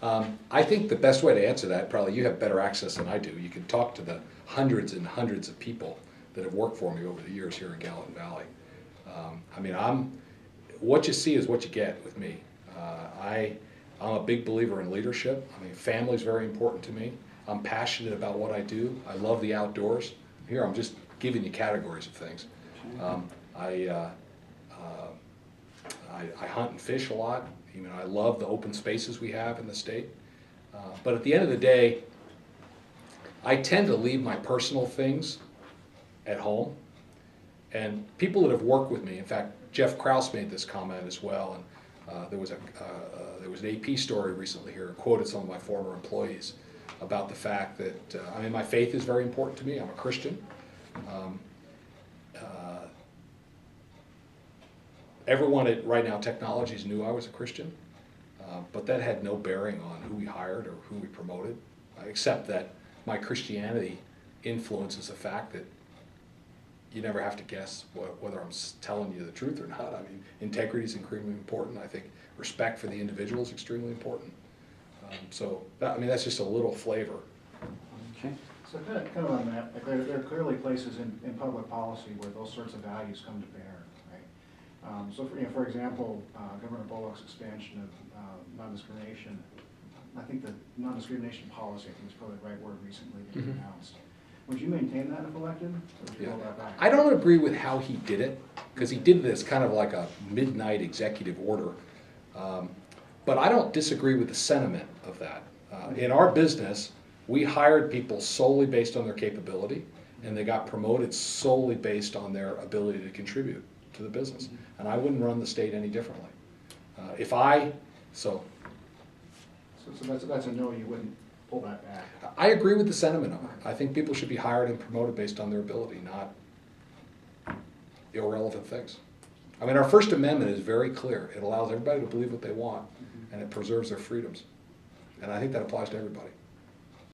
I think the best way to answer that, probably you have better access than I do. You can talk to the hundreds and hundreds of people that have worked for me over the years here in Gallatin Valley. I mean, what you see is what you get with me. I'm a big believer in leadership. I mean, family's very important to me. I'm passionate about what I do. I love the outdoors. Here, I'm just giving you categories of things. I hunt and fish a lot. You know, I love the open spaces we have in the state. But at the end of the day, I tend to leave my personal things at home. And people that have worked with me, in fact, Jeff Krause made this comment as well. And there was an AP story recently here, quoted some of my former employees about the fact that, I mean, my faith is very important to me. I'm a Christian. Everyone at Right Now Technologies knew I was a Christian, but that had no bearing on who we hired or who we promoted, except that my Christianity influences the fact that you never have to guess whether I'm telling you the truth or not. I mean, integrity is extremely important. I think respect for the individual is extremely important. I mean, that's just a little flavor. Okay. So kind of on that, like there are clearly places in public policy where those sorts of values come to bear, right? So for example, Governor Bullock's expansion of non-discrimination, I think the non-discrimination policy, I think is probably the right word, recently being announced. Would you maintain that if elected, or would you roll that back? I don't agree with how he did it, because he did this kind of like a midnight executive order. But I don't disagree with the sentiment of that. In our business, we hired people solely based on their capability, and they got promoted solely based on their ability to contribute to the business. And I wouldn't run the state any differently. So that's a no, you wouldn't pull that back. I agree with the sentiment of it. I think people should be hired and promoted based on their ability, not irrelevant things. I mean, our First Amendment is very clear. It allows everybody to believe what they want, and it preserves their freedoms. And I think that applies to everybody.